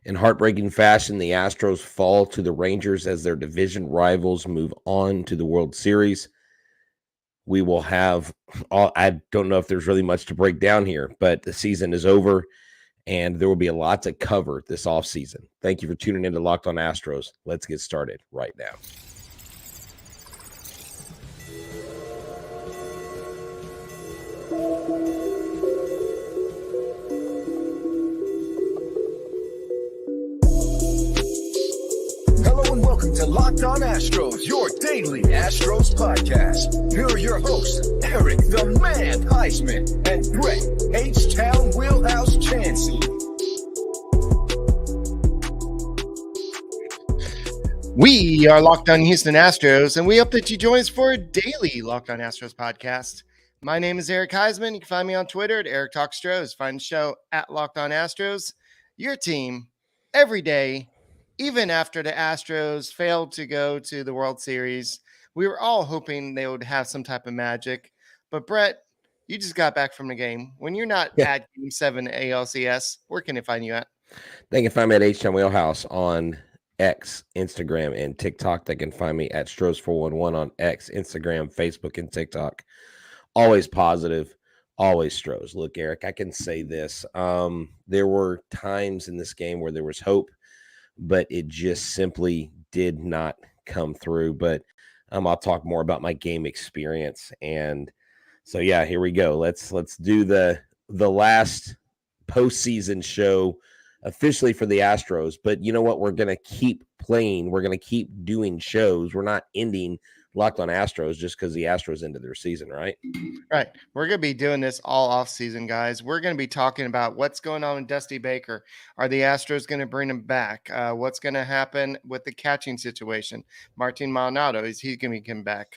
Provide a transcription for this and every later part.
In heartbreaking fashion, the Astros fall to the Rangers as their division rivals move on to the World Series. We will have I don't know if there's really much to break down here, but the season is over and there will be a lot to cover this offseason. Thank you for tuning in to Locked On Astros. Let's get started right now. Welcome to Locked On Astros, your daily Astros podcast. Here are your hosts, Eric the Man Huysman and Brett H-Town Wheelhouse Chancey. We are Locked On Houston Astros, and we hope that you join us for a daily Locked On Astros podcast. My name is Eric Huysman. You can find me on Twitter at Eric Talk Stros. Find the show at Locked On Astros. Your team every day. Even after the Astros failed to go to the World Series, we were all hoping they would have some type of magic. But Brett, you just got back from the game. When you're not at Game 7 ALCS, where can they find you at? They can find me at H-Town Wheelhouse on X, Instagram, and TikTok. They can find me at Stros411 on X, Instagram, Facebook, and TikTok. Always positive, always Stros. Look, Eric, I can say this. There were times in this game where there was hope, but it just simply did not come through. But I'll talk more about my game experience. And so, yeah, here we go. Let's do the last postseason show officially for the Astros. But you know what? We're going to keep playing. We're going to keep doing shows. We're not ending Locked On Astros just because the Astros ended their season, right? Right. We're going to be doing this all off season, guys. We're going to be talking about what's going on with Dusty Baker. Are the Astros going to bring him back? What's going to happen with the catching situation? Martin Maldonado, is he going to come back?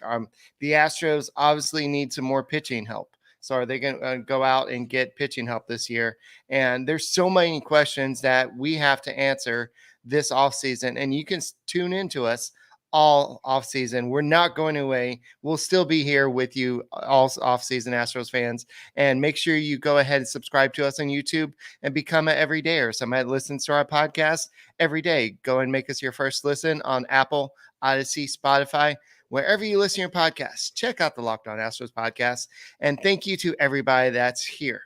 The Astros obviously need some more pitching help. So are they going to go out and get pitching help this year? And there's so many questions that we have to answer this offseason. And you can tune into us all offseason. We're not going away. We'll still be here with you all offseason, Astros fans. And make sure you go ahead and subscribe to us on YouTube and become an everydayer. Somebody listens to our podcast every day. Go and make us your first listen on Apple, Odyssey, Spotify, wherever you listen to your podcasts. Check out the Locked On Astros podcast. And thank you to everybody that's here.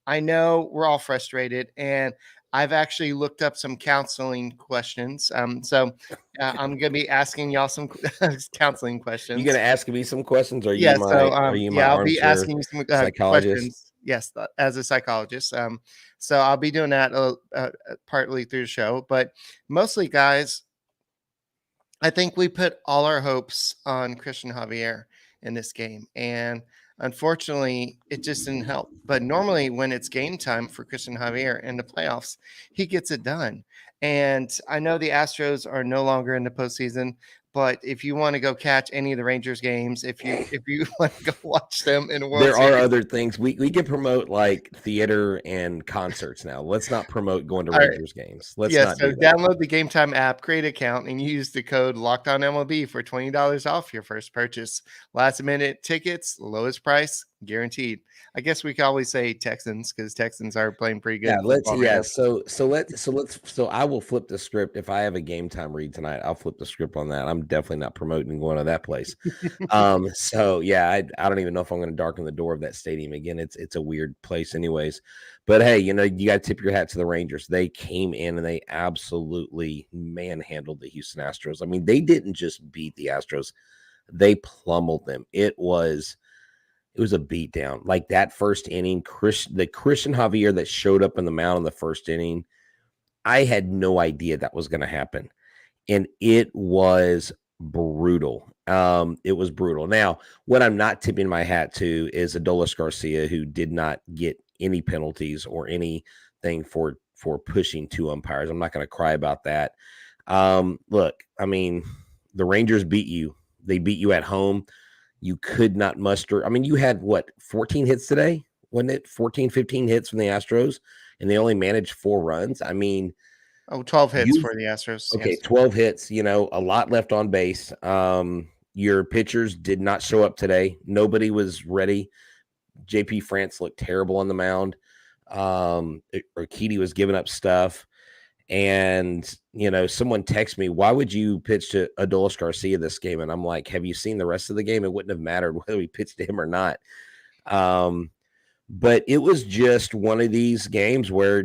I know we're all frustrated, and I've actually looked up some counseling questions. So I'm going to be asking y'all some counseling questions. You going to ask me some questions? Are you I'll be asking you some questions. Yes, as a psychologist. So I'll be doing that partly through the show, but mostly, guys, I think we put all our hopes on Cristian Javier in this game, and unfortunately, it just didn't help. But normally when it's game time for Cristian Javier in the playoffs, he gets it done. And I know the Astros are no longer in the postseason, but if you want to go catch any of the Rangers games, if you want to go watch them in the World Series, are other things. We can promote like theater and concerts now. Let's not promote going to Rangers games. Let's not do that. Download the Game Time app, create an account, and use the code LOCKEDONMLB for $20 off your first purchase. Last minute tickets, lowest price, guaranteed. I guess we could always say Texans because Texans are playing pretty good. So I will flip the script. If I have a Game Time read tonight, I'll flip the script on that. I'm definitely not promoting going to that place. I don't even know if I'm going to darken the door of that stadium again. It's a weird place anyways. But hey, you got to tip your hat to the Rangers. They came in and they absolutely manhandled the Houston Astros. I mean, they didn't just beat the Astros. They pummeled them. It was a beatdown. Like that first inning, the Cristian Javier that showed up in the mound in the first inning, I had no idea that was going to happen. And it was brutal. It was brutal. Now, what I'm not tipping my hat to is Adolis Garcia, who did not get any penalties or anything for pushing two umpires. I'm not going to cry about that. Look, I mean, the Rangers beat you. They beat you at home. You could not muster. I mean, you had 14 hits today? Wasn't it 14, 15 hits from the Astros? And they only managed 4 runs. I mean, 12 hits for the Astros. Okay, yes. 12 hits, a lot left on base. Your pitchers did not show up today. Nobody was ready. JP France looked terrible on the mound. Urquidy was giving up stuff. And, someone texted me, why would you pitch to Adolis Garcia this game? And I'm like, have you seen the rest of the game? It wouldn't have mattered whether we pitched to him or not. But it was just one of these games where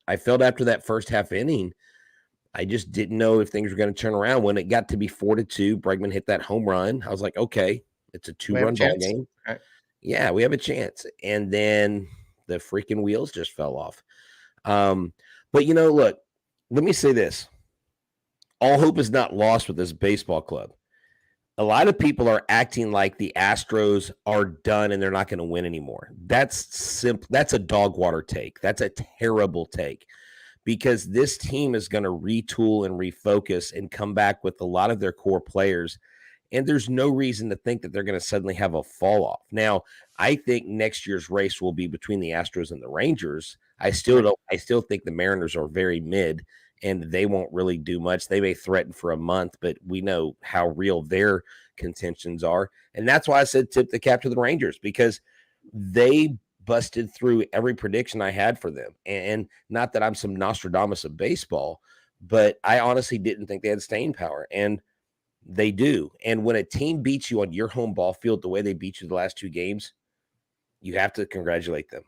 I felt after that first half inning, I just didn't know if things were going to turn around. When it got to be 4-2, Bregman hit that home run. I was like, okay, it's a 2-run ball game. Right. Yeah, we have a chance. And then the freaking wheels just fell off. But look, let me say this. All hope is not lost with this baseball club. A lot of people are acting like the Astros are done and they're not going to win anymore. That's simple. That's a dog water take. That's a terrible take, because this team is going to retool and refocus and come back with a lot of their core players. And there's no reason to think that they're going to suddenly have a fall off. Now, I think next year's race will be between the Astros and the Rangers. I still think the Mariners are very mid, and they won't really do much. They may threaten for a month, but we know how real their contentions are. And that's why I said tip the cap to the Rangers, because they busted through every prediction I had for them. And not that I'm some Nostradamus of baseball, but I honestly didn't think they had staying power. And they do. And when a team beats you on your home ball field the way they beat you the last two games, you have to congratulate them.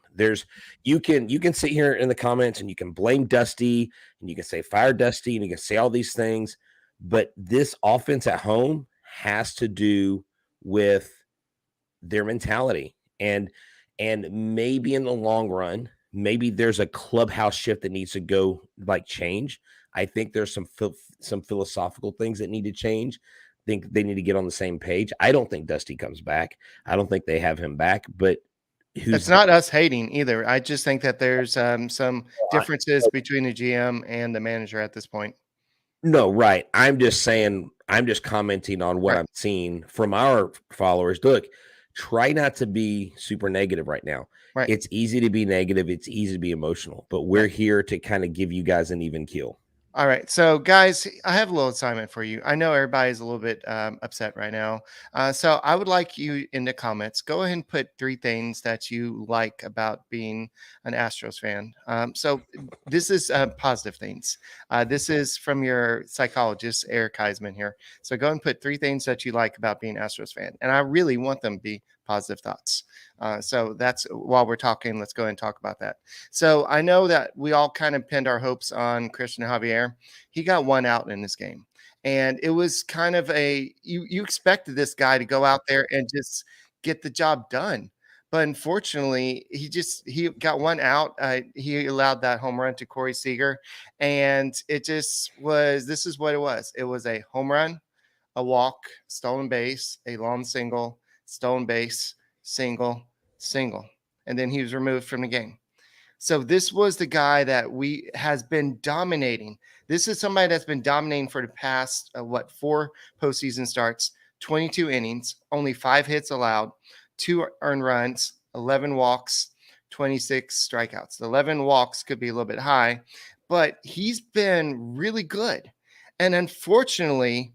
You can sit here in the comments and you can blame Dusty and you can say fire Dusty and you can say all these things, but this offense at home has to do with their mentality. And maybe in the long run, maybe there's a clubhouse shift that needs to go change. I think there's some philosophical things that need to change. I think they need to get on the same page. I don't think Dusty comes back. I don't think they have him back, but it's not us hating either. I just think that there's some differences between the GM and the manager at this point. No, right. I'm just commenting on what I'm seeing from our followers. Look, try not to be super negative right now. Right. It's easy to be negative. It's easy to be emotional, but we're here to kind of give you guys an even keel. All right. So, guys, I have a little assignment for you. I know everybody's a little bit upset right now. So I would like you in the comments, go ahead and put 3 things that you like about being an Astros fan. So this is positive things. This is from your psychologist, Eric Huysman here. So go ahead and put 3 things that you like about being an Astros fan. And I really want them to be positive thoughts. So that's while we're talking, let's go ahead and talk about that. So I know that we all kind of pinned our hopes on Cristian Javier. He got 1 out in this game. And it was kind of you expected this guy to go out there and just get the job done. But unfortunately, he got 1 out. He allowed that home run to Corey Seager. And this is what it was. It was a home run, a walk, stolen base, a long single, stolen base, single, and then he was removed from the game. So this was the guy that has been dominating. This is somebody that's been dominating for the past 4 postseason starts, 22 innings, only 5 hits allowed, 2 earned runs, 11 walks, 26 strikeouts. The 11 walks could be a little bit high, but he's been really good. And unfortunately,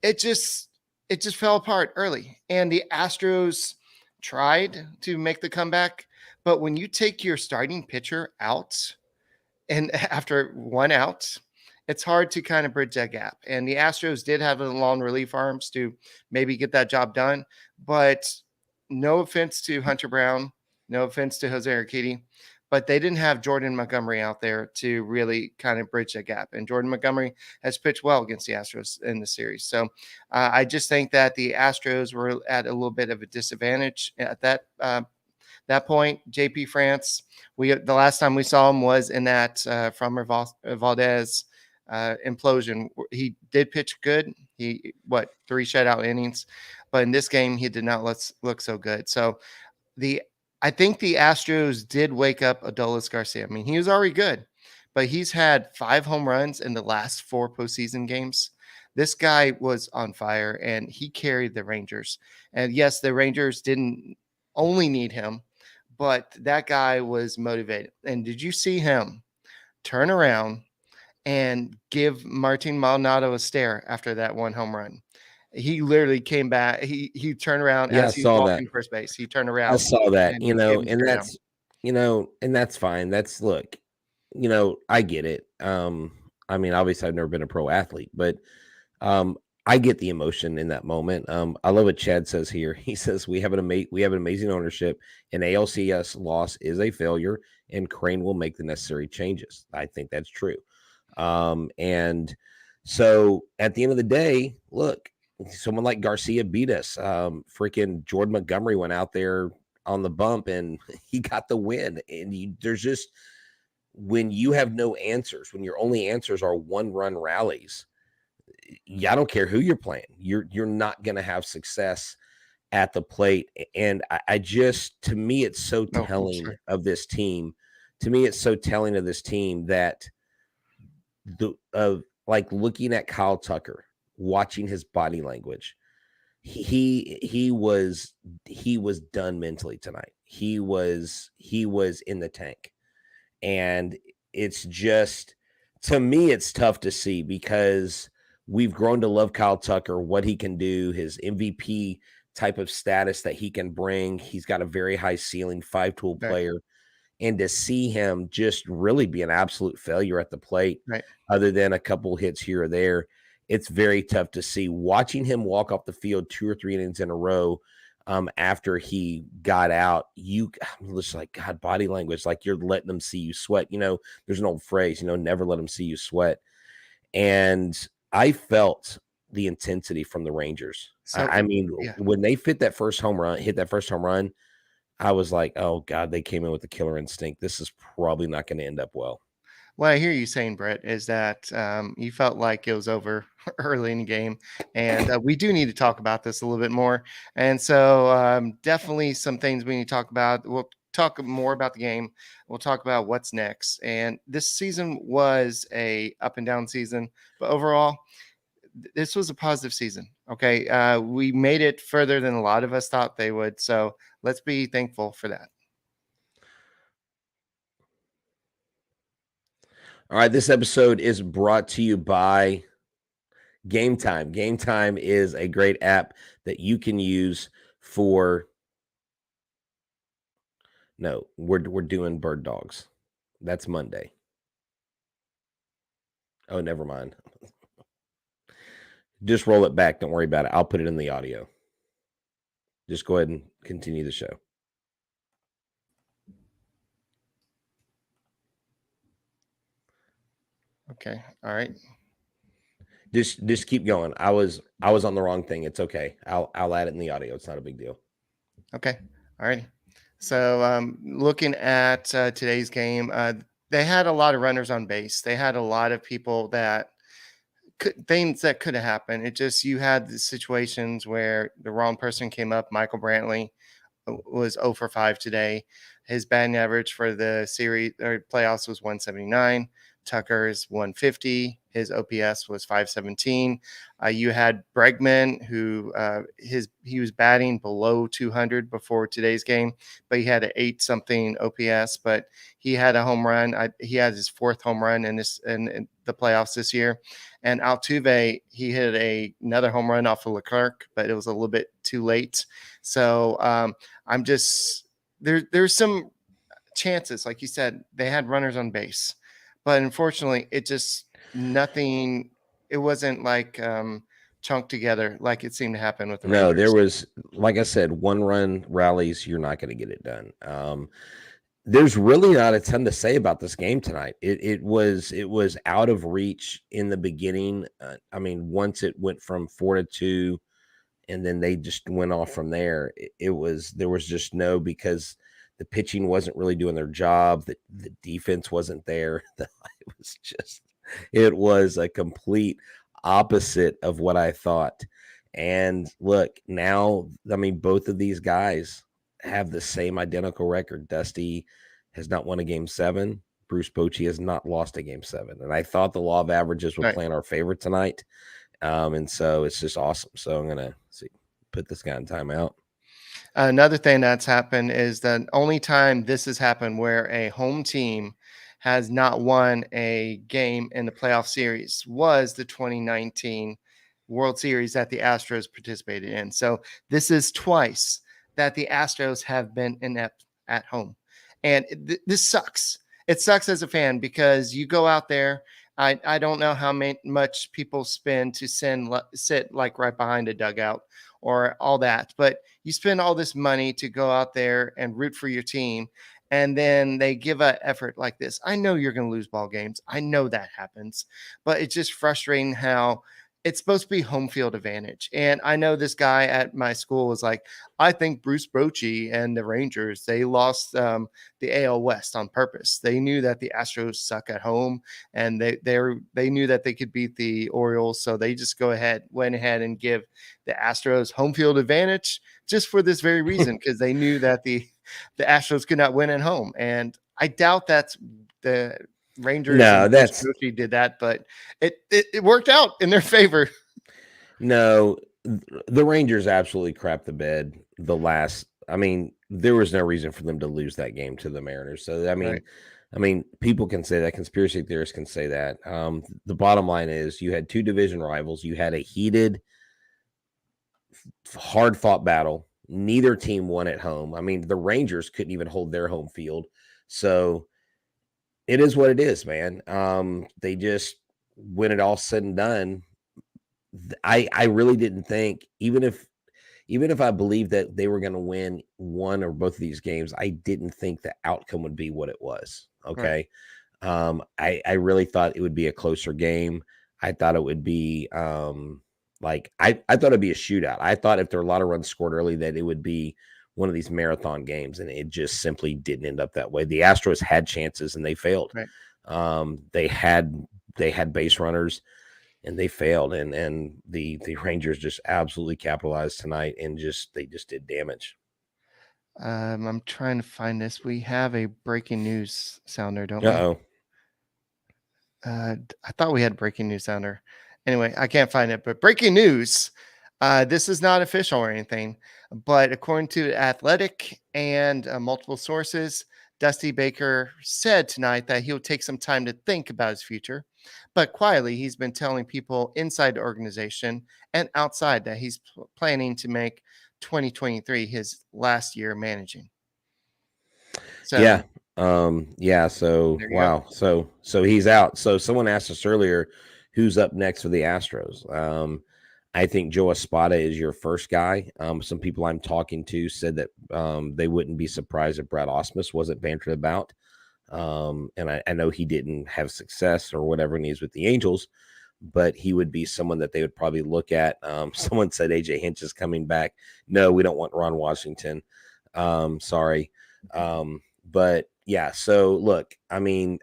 it just fell apart early. And the Astros tried to make the comeback. But when you take your starting pitcher out and after 1 out, it's hard to kind of bridge that gap. And the Astros did have the long relief arms to maybe get that job done. But no offense to Hunter Brown, no offense to Jose Urquidy, but they didn't have Jordan Montgomery out there to really kind of bridge that gap. And Jordan Montgomery has pitched well against the Astros in the series. So I just think that the Astros were at a little bit of a disadvantage at that point. JP France, the last time we saw him was in that Framber Valdez implosion. He did pitch good. 3 shutout innings, but in this game he did not look so good. So I think the Astros did wake up Adolis Garcia. I mean, he was already good, but he's had 5 home runs in the last 4 postseason games. This guy was on fire, and he carried the Rangers. And yes, the Rangers didn't only need him, but that guy was motivated. And did you see him turn around and give Martin Maldonado a stare after that 1 home run? He literally came back. He turned around as he was walking first base. He turned around. I saw that, and that's fine. Look, I get it. I mean, obviously, I've never been a pro athlete, but I get the emotion in that moment. I love what Chad says here. He says we have an amazing ownership. An ALCS loss is a failure, and Crane will make the necessary changes. I think that's true. And so at the end of the day, look, someone like Garcia beat us. Freaking Jordan Montgomery went out there on the bump and he got the win. And there's just, when you have no answers, when your only answers are 1-run rallies, I don't care who you're playing, you're not going to have success at the plate. And I just, to me, it's so telling of this team. To me, it's so telling of this team that like looking at Kyle Tucker, watching his body language, he was done mentally tonight. He was in the tank. And it's just, to me, it's tough to see because we've grown to love Kyle Tucker, what he can do, his MVP type of status that he can bring. He's got a very high ceiling, 5-tool player. And to see him just really be an absolute failure at the plate, other than a couple hits here or there, it's very tough to see. Watching him walk off the field 2 or 3 innings in a row, after he got out, I'm just like, God, body language, like you're letting them see you sweat. There's an old phrase, never let them see you sweat. And I felt the intensity from the Rangers. So, when they hit that first home run, I was like, oh God, they came in with the killer instinct. This is probably not going to end up well. What I hear you saying, Brett, is that you felt like it was over early in the game. And we do need to talk about this a little bit more. And so definitely some things we need to talk about. We'll talk more about the game. We'll talk about what's next. And this season was a up and down season. But overall, this was a positive season. Okay. We made it further than a lot of us thought they would. So let's be thankful for that. All right, this episode is brought to you by Game Time. Game Time is a great app that you can use for. No, we're doing bird dogs. That's Monday. Oh, never mind. Just roll it back. Don't worry about it. I'll put it in the audio. Just go ahead and continue the show. Okay. All right. Just keep going. I was on the wrong thing. It's okay. I'll add it in the audio. It's not a big deal. Okay. All right. So looking at today's game, they had a lot of runners on base. They had a lot of people things that could have happened. It just, you had the situations where the wrong person came up. Michael Brantley was 0 for 5 today. His batting average for the series or playoffs was 179. Tucker's 150. His OPS was 517. You had Bregman, who he was batting below 200 before today's game, but he had an 8-something OPS. But he had a home run. He had his 4th home run in the playoffs this year. And Altuve, he hit another home run off of Leclerc, but it was a little bit too late. So I'm just there's some chances, like you said, they had runners on base. But unfortunately, it wasn't like chunked together like it seemed to happen with the Rangers. No, there was, like I said, 1-run rallies. You're not going to get it done. There's really not a ton to say about this game tonight. It was out of reach in the beginning. Once it went from 4-2, and then they just went off from there. There was just no, because the pitching wasn't really doing their job. The defense wasn't there. It was a complete opposite of what I thought. And look, now, both of these guys have the same identical record. Dusty has not won a Game 7. Bruce Bochy has not lost a Game 7. And I thought the law of averages would play in our favor tonight. And so it's just awesome. So I'm going to put this guy in timeout. Another thing that's happened is the only time this has happened where a home team has not won a game in the playoff series was the 2019 World Series that the Astros participated in. So this is twice that the Astros have been inept at home. And this sucks. it sucks as a fan because you go out there. I don't know how much people spend to sit like right behind a dugout or all that, but you spend all this money to go out there and root for your team. And then they give an effort like this. I know you're going to lose ball games. I know that happens, but it's just frustrating how it's supposed to be home field advantage. And I know this guy at my school was like, I think Bruce Bochy and the Rangers, they lost the AL West on purpose. They knew that the Astros suck at home, and they knew that they could beat the Orioles. So they just went ahead and give the Astros home field advantage just for this very reason, because they knew that the Astros could not win at home. And I doubt that's the Rangers No, and that's Bush did that, but it worked out in their favor. no. The Rangers absolutely crapped the bed. I mean, there was no reason for them to lose that game to the Mariners. So Right. I mean, people can say that. Conspiracy theorists can say that. The bottom line is, you had two division rivals. You had a heated, hard-fought battle. Neither team won at home. I mean, the Rangers couldn't even hold their home field. So it is what it is, man. They just, when it all said and done, I really didn't think, even if I believed that they were going to win one or both of these games, I didn't think the outcome would be what it was. Okay. Right. I really thought it would be a closer game. I thought it would be I thought it'd be a shootout. I thought if there were a lot of runs scored early, that it would be one of these marathon games, and it just simply didn't end up that way. The Astros had chances and they failed. Right. They had base runners and they failed, and the Rangers just absolutely capitalized tonight, and they just did damage. I'm trying to find this. We have a breaking news sounder, don't Uh-oh. we? I thought we had breaking news sounder. Anyway, I can't find it, but breaking news. This is not official or anything, but according to Athletic and multiple sources, Dusty Baker said tonight that he'll take some time to think about his future. But quietly, he's been telling people inside the organization and outside that he's planning to make 2023 his last year managing. So, yeah. Yeah. So, wow. Go. So he's out. So someone asked us earlier, who's up next for the Astros? I think Joe Espada is your first guy. Some people I'm talking to said that they wouldn't be surprised if Brad Ausmus wasn't bantered about. And I know he didn't have success or whatever he is with the Angels, but he would be someone that they would probably look at. Someone said AJ Hinch is coming back. No, we don't want Ron Washington. Sorry. But yeah, so look, I mean,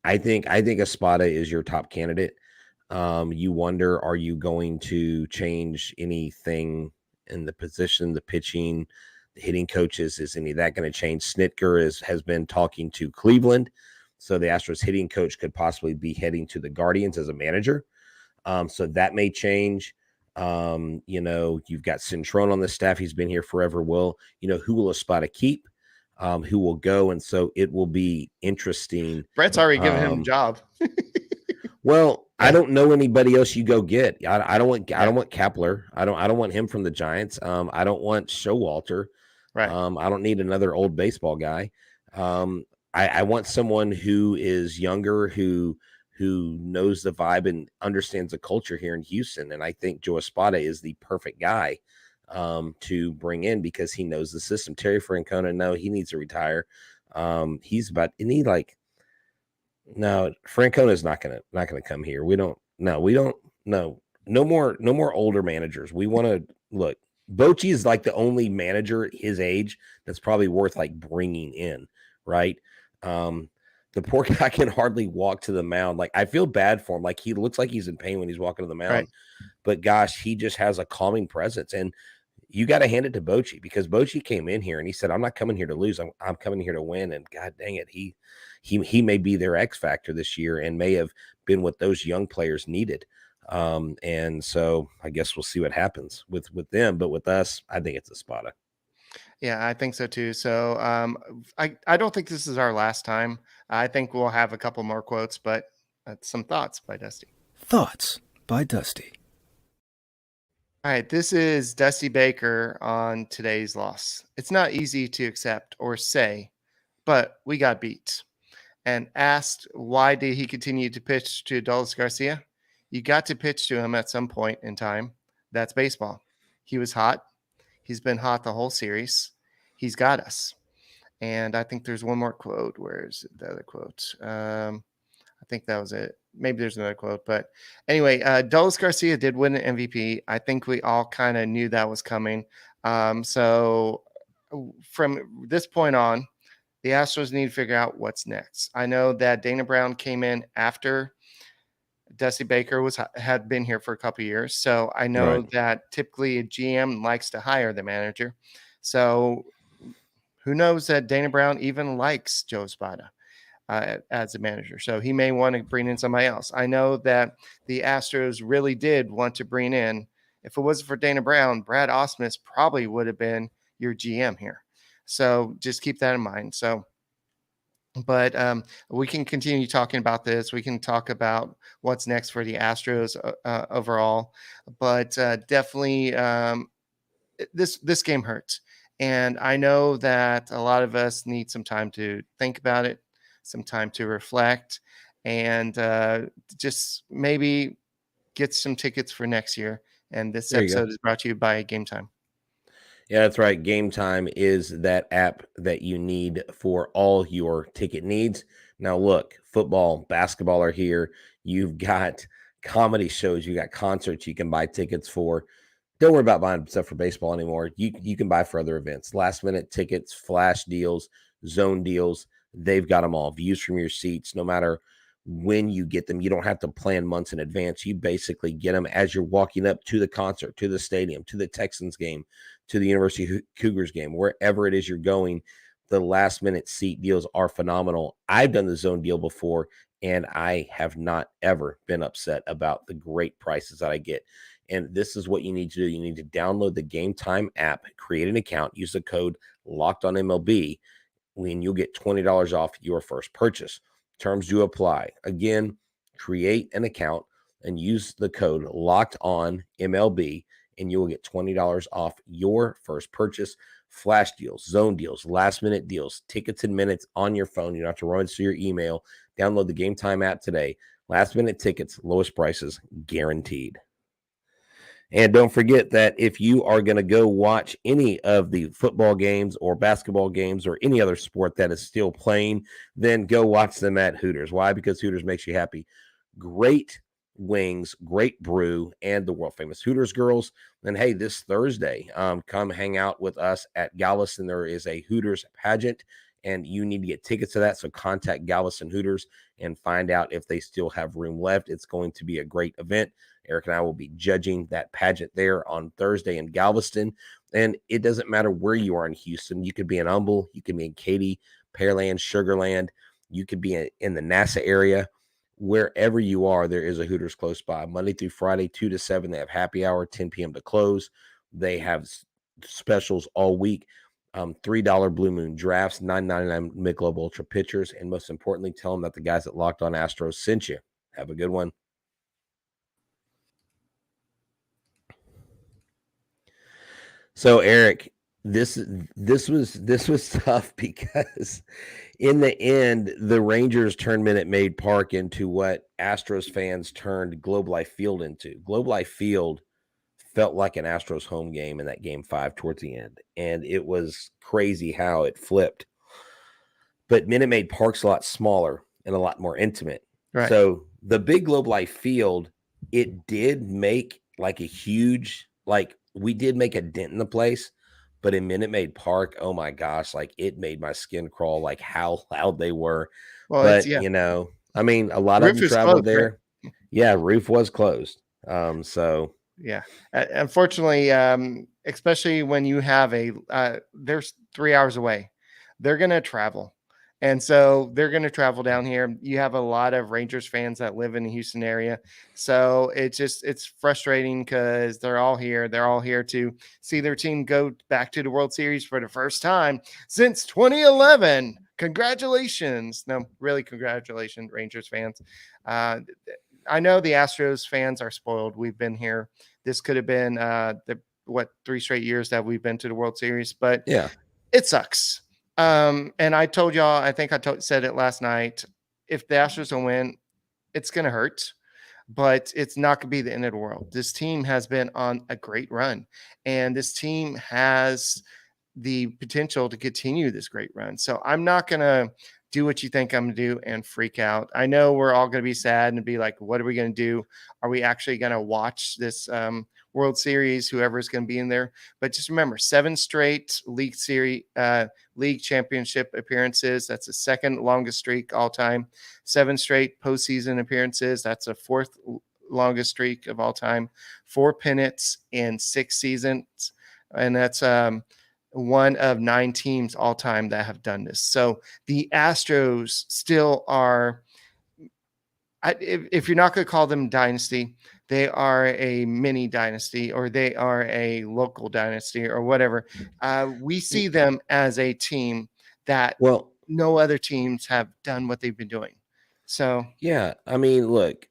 I think Espada is your top candidate. You wonder, are you going to change anything in the position, the pitching, the hitting coaches? Is any of that going to change? Snitker has been talking to Cleveland, so the Astros hitting coach could possibly be heading to the Guardians as a manager. So that may change. You've got Cintrone on the staff. He's been here forever. Well, who will Espada keep? Who will go? And so it will be interesting. Brett's already given him a job. Well, I don't know anybody else you go get. I don't want Kepler. I don't want him from the Giants. I don't want Showalter. Right. I don't need another old baseball guy. I want someone who is younger, who knows the vibe and understands the culture here in Houston. And I think Joe Espada is the perfect guy to bring in, because he knows the system. Terry Francona, no, he needs to retire. No, Francona is not gonna come here. No more older managers. We want to look. Bochy is like the only manager his age that's probably worth like bringing in, right? The poor guy can hardly walk to the mound. Like, I feel bad for him. Like, he looks like he's in pain when he's walking to the mound. Right. But gosh, he just has a calming presence. And you got to hand it to Bochy, because Bochy came in here and he said, I'm not coming here to lose. I'm coming here to win. And God dang it, he may be their X factor this year and may have been what those young players needed. And so I guess we'll see what happens with them. But with us, I think it's Espada. Yeah, I think so too. So I don't think this is our last time. I think we'll have a couple more quotes, but some thoughts by Dusty. Thoughts by Dusty. All right, this is Dusty Baker on today's loss. It's not easy to accept or say, but we got beat. and asked why did he continue to pitch to Adolis Garcia, you got to pitch to him at some point in time. That's baseball. He was hot. He's been hot the whole series. He's got us. And I think there's one more quote. Where is the other quote? I think that was it. Maybe there's another quote. But anyway, Adolis Garcia did win an MVP. I think we all kind of knew that was coming. So from this point on, the Astros need to figure out what's next. I know that Dana Brown came in after Dusty Baker had been here for a couple of years. So I know that typically a GM likes to hire the manager. So who knows that Dana Brown even likes Joe Espada as a manager. So he may want to bring in somebody else. I know that the Astros really did want to bring in, if it wasn't for Dana Brown, Brad Ausmus probably would have been your GM here. So just keep that in mind. So, but we can continue talking about this. We can talk about what's next for the Astros overall, but definitely this game hurts. And I know that a lot of us need some time to think about it, some time to reflect, and just maybe get some tickets for next year. And this episode is brought to you by Game Time. Yeah, that's right. Game Time is that app that you need for all your ticket needs. Now, look, football, basketball are here. You've got comedy shows. You got concerts you can buy tickets for. Don't worry about buying stuff for baseball anymore. You can buy for other events. Last-minute tickets, flash deals, zone deals. They've got them all. Views from your seats, no matter when you get them. You don't have to plan months in advance. You basically get them as you're walking up to the concert, to the stadium, to the Texans game, to the University Cougars game, wherever it is you're going. The last-minute seat deals are phenomenal. I've done the zone deal before, and I have not ever been upset about the great prices that I get. And this is what you need to do. You need to download the Game Time app, create an account, use the code LOCKEDONMLB, and you'll get $20 off your first purchase. Terms do apply. Again, create an account and use the code LOCKEDONMLB, and you will get $20 off your first purchase. Flash deals, zone deals, last-minute deals, tickets in minutes on your phone. You don't have to run through your email. Download the Game Time app today. Last-minute tickets, lowest prices, guaranteed. And don't forget that if you are going to go watch any of the football games or basketball games or any other sport that is still playing, then go watch them at Hooters. Why? Because Hooters makes you happy. Great wings, great brew, and the world famous Hooters girls. And hey, this Thursday, come hang out with us at Galveston. There is a Hooters pageant, and you need to get tickets to that. So contact Galveston Hooters and find out if they still have room left. It's going to be a great event. Eric and I will be judging that pageant there on Thursday in Galveston. And it doesn't matter where you are in Houston. You could be in Humble. You could be in Katy, Pearland, Sugarland. You could be in the NASA area. Wherever you are, there is a Hooters close by. Monday through Friday, 2 to 7. They have happy hour, 10 p.m. to close. They have specials all week. $3 Blue Moon drafts, $9.99 Michelob Ultra pitchers. And most importantly, tell them that the guys at Locked On Astros sent you. Have a good one. So Eric, this was tough because in the end, the Rangers turned Minute Maid Park into what Astros fans turned Globe Life Field into. Globe Life Field felt like an Astros home game in that game 5 towards the end, and it was crazy how it flipped. But Minute Maid Park's a lot smaller and a lot more intimate. Right. So the big Globe Life Field, it did make like a huge, like, we did make a dent in the place, but in Minute Maid Park, oh my gosh, like it made my skin crawl, like how loud they were. Well, but you know, I mean, a lot of them traveled there. Right? Yeah, roof was closed. So yeah, unfortunately, especially when you have there's 3 hours away, they're gonna travel. And so they're going to travel down here. You have a lot of Rangers fans that live in the Houston area. So it's frustrating because they're all here. They're all here to see their team go back to the World Series for the first time since 2011. Congratulations. No, really, congratulations, Rangers fans. I know the Astros fans are spoiled. We've been here. This could have been 3 straight years that we've been to the World Series, but yeah, it sucks. And I told y'all, I think said it last night. If the Astros don't win, it's going to hurt, but it's not going to be the end of the world. This team has been on a great run, and this team has the potential to continue this great run. So I'm not going to do what you think I'm going to do and freak out. I know we're all going to be sad and be like, what are we going to do? Are we actually going to watch this World Series, whoever's going to be in there? But just remember, 7 straight league championship appearances. That's the second longest streak all time. 7 straight postseason appearances. That's a 4th longest streak of all time. 4 pennants in 6 seasons. And that's one of 9 teams all time that have done this. So the Astros still are, if you're not going to call them dynasty, they are a mini dynasty, or they are a local dynasty, or whatever. We see them as a team that no other teams have done what they've been doing. So yeah, I mean, look,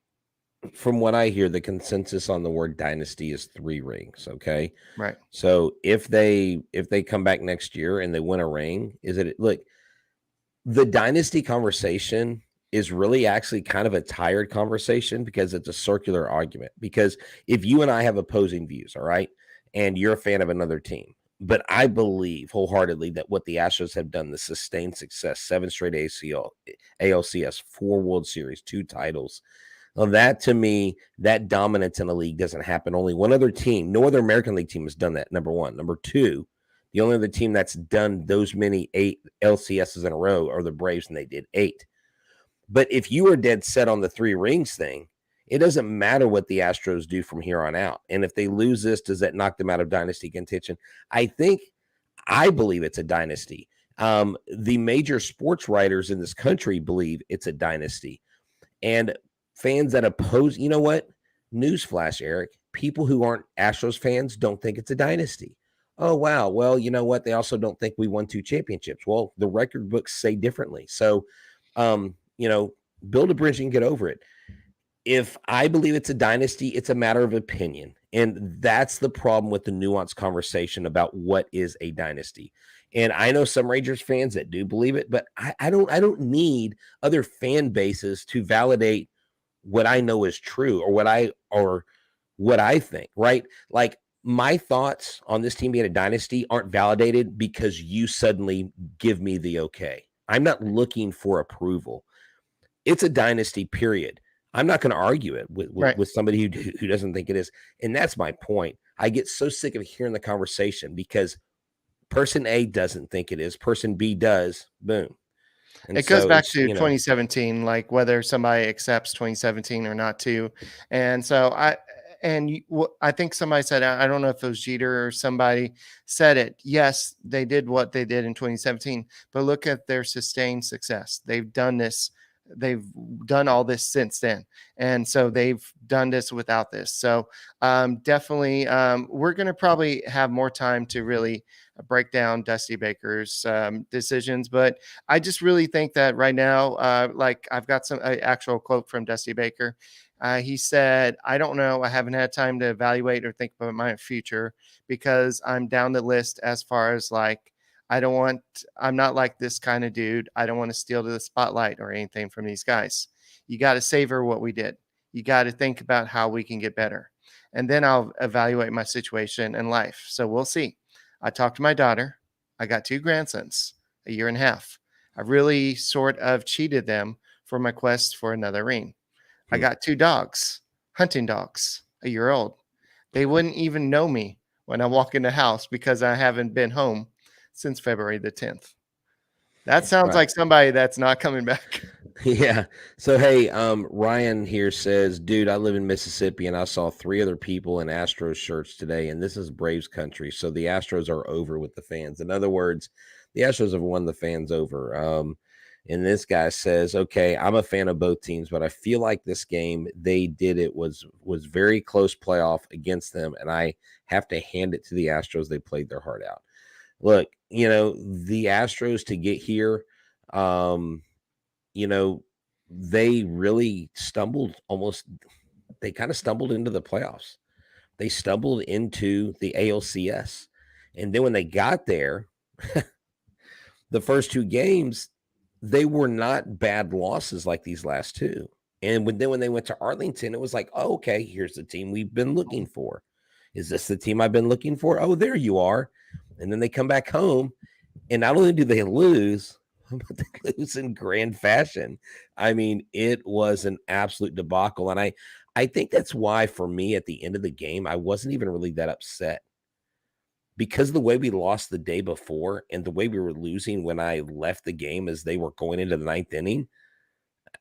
from what I hear, the consensus on the word dynasty is 3 rings. Okay. Right. So if they come back next year and they win a ring, the dynasty conversation is really actually kind of a tired conversation, because it's a circular argument. Because if you and I have opposing views, all right, and you're a fan of another team, but I believe wholeheartedly that what the Astros have done, the sustained success, 7 straight ALCS, 4 World Series, 2 titles. Well, that to me, that dominance in a league doesn't happen. Only one other team, no other American League team has done that, number one. Number two, the only other team that's done those many 8 LCSs in a row are the Braves, and they did 8. But if you are dead set on the 3 rings thing, it doesn't matter what the Astros do from here on out. And if they lose this, does that knock them out of dynasty contention? I believe it's a dynasty. The major sports writers in this country believe it's a dynasty. And fans that oppose, you know what? Newsflash, Eric. People who aren't Astros fans don't think it's a dynasty. Oh, wow. Well, you know what? They also don't think we won 2 championships. Well, the record books say differently. So, build a bridge and get over it. If I believe it's a dynasty, it's a matter of opinion. And that's the problem with the nuanced conversation about what is a dynasty. And I know some Rangers fans that do believe it, but I don't need other fan bases to validate what I know is true, or what I think, right? Like, my thoughts on this team being a dynasty aren't validated because you suddenly give me the okay. I'm not looking for approval. It's a dynasty, period. I'm not going to argue it with somebody who doesn't think it is. And that's my point. I get so sick of hearing the conversation because person A doesn't think it is. Person B does. Boom. And it goes back to 2017, like whether somebody accepts 2017 or not too. And so I think somebody said, I don't know if it was Jeter or somebody said it. Yes, they did what they did in 2017, but look at their sustained success. They've done this. They've done all this since then. And so they've done this without this. So definitely we're going to probably have more time to really break down Dusty Baker's decisions. But I just really think that right now, like I've got some actual quote from Dusty Baker. He said, I don't know. I haven't had time to evaluate or think about my future because I'm down the list as far as like, I'm not like this kind of dude. I don't want to steal to the spotlight or anything from these guys. You got to savor what we did. You got to think about how we can get better. And then I'll evaluate my situation and life. So we'll see. I talked to my daughter. I got 2 grandsons, a year and a half. I really sort of cheated them for my quest for another ring. I got 2 dogs, hunting dogs, a year old. They wouldn't even know me when I walk in the house because I haven't been home since February the 10th. That sounds like somebody that's not coming back. Yeah. So, hey, Ryan here says, dude, I live in Mississippi and I saw 3 other people in Astros shirts today, and this is Braves country. So the Astros are over with the fans. In other words, the Astros have won the fans over. And this guy says, okay, I'm a fan of both teams, but I feel like this game they did it was very close playoff against them. And I have to hand it to the Astros. They played their heart out. Look, the Astros to get here, they really they kind of stumbled into the playoffs. They stumbled into the ALCS. And then when they got there, the first two games, they were not bad losses like these last two. And when they went to Arlington, it was like, oh, okay, here's the team we've been looking for. Is this the team I've been looking for? Oh, there you are. And then they come back home, and not only do they lose, but they lose in grand fashion. I mean, it was an absolute debacle. And I think that's why, for me, at the end of the game, I wasn't even really that upset. Because of the way we lost the day before and the way we were losing when I left the game as they were going into the ninth inning,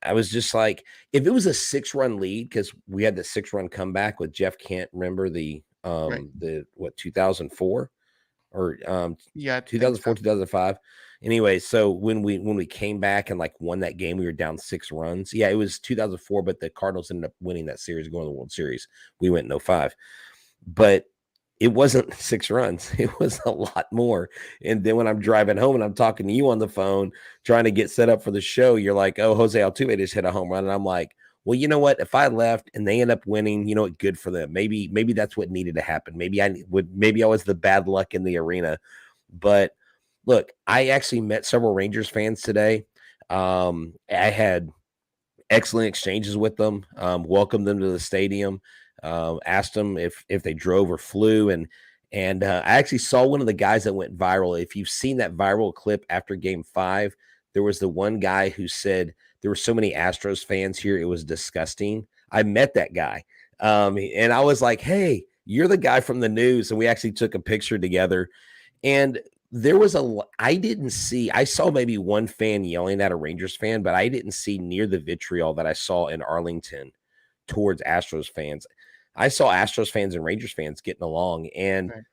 I was just like, if it was a 6-run lead, because we had the 6-run comeback with Jeff Kent, remember the 2004 or 2004, 2005. Anyway, so when we came back and like won that game, we were down 6 runs. Yeah, it was 2004, but the Cardinals ended up winning that series, going to the World Series. We went in 05. But it wasn't 6 runs. It was a lot more. And then when I'm driving home and I'm talking to you on the phone, trying to get set up for the show, you're like, oh, Jose Altuve just hit a home run. And I'm like, well, you know what? If I left and they end up winning, you know what? Good for them. Maybe that's what needed to happen. Maybe I was the bad luck in the arena. But look, I actually met several Rangers fans today. I had excellent exchanges with them, welcomed them to the stadium. Asked them if they drove or flew. And I actually saw one of the guys that went viral. If you've seen that viral clip after game 5, there was the one guy who said there were so many Astros fans here, it was disgusting. I met that guy. And I was like, hey, you're the guy from the news. And we actually took a picture together. And there was I saw maybe one fan yelling at a Rangers fan, but I didn't see near the vitriol that I saw in Arlington towards Astros fans. I saw Astros fans and Rangers fans getting along. And right.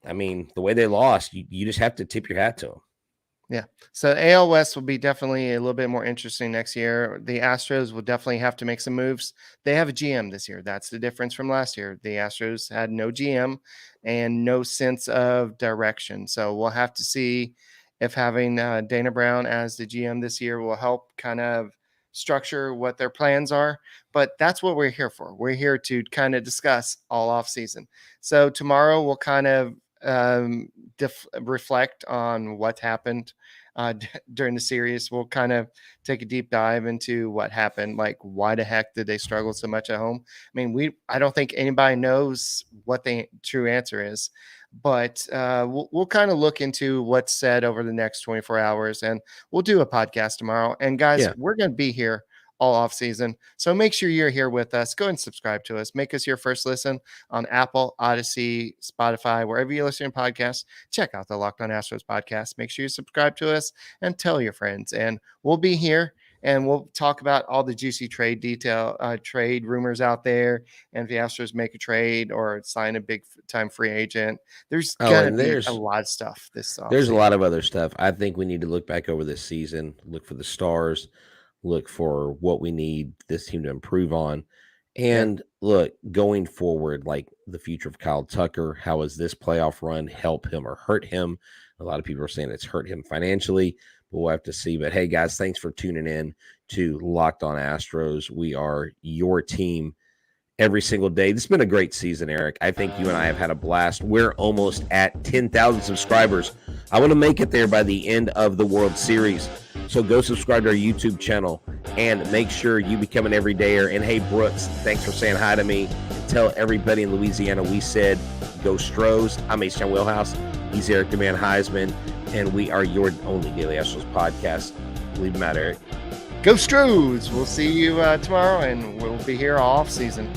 I mean, the way they lost, you just have to tip your hat to them. Yeah. So AL West will be definitely a little bit more interesting next year. The Astros will definitely have to make some moves. They have a GM this year. That's the difference from last year. The Astros had no GM and no sense of direction. So we'll have to see if having Dana Brown as the GM this year will help kind of structure what their plans are. But that's what we're here for. We're here to kind of discuss all off season. So tomorrow we'll kind of reflect on what happened during the series. We'll kind of take a deep dive into what happened. Like, why the heck did they struggle so much at home? I mean, I don't think anybody knows what the true answer is, but we'll kind of look into what's said over the next 24 hours, and we'll do a podcast tomorrow. And guys, we're going to be here all off season. So make sure you're here with us. Go and subscribe to us. Make us your first listen on Apple, Odyssey, Spotify, wherever you listen to podcasts. Check out the Locked On Astros podcast. Make sure you subscribe to us and tell your friends. And we'll be here and we'll talk about all the juicy trade trade rumors out there. And if the Astros make a trade or sign a big time free agent, there's going to be a lot of stuff this offseason. There's a lot of other stuff. I think we need to look back over this season, look for the stars, look for what we need this team to improve on. And look, going forward, like the future of Kyle Tucker, how has this playoff run help him or hurt him? A lot of people are saying it's hurt him financially, but we'll have to see. But hey, guys, thanks for tuning in to Locked On Astros. We are your team every single day. This has been a great season, Eric. I think you and I have had a blast. We're almost at 10,000 subscribers. I want to make it there by the end of the World Series. So go subscribe to our YouTube channel and make sure you become an everydayer. And hey, Brooks, thanks for saying hi to me. Tell everybody in Louisiana we said go Stros. I'm H-Town Wheelhouse. He's Eric the Man Huysman, and we are your only Daily Astros podcast. Leave them out, Eric. Go Stros. We'll see you tomorrow, and we'll be here all off season.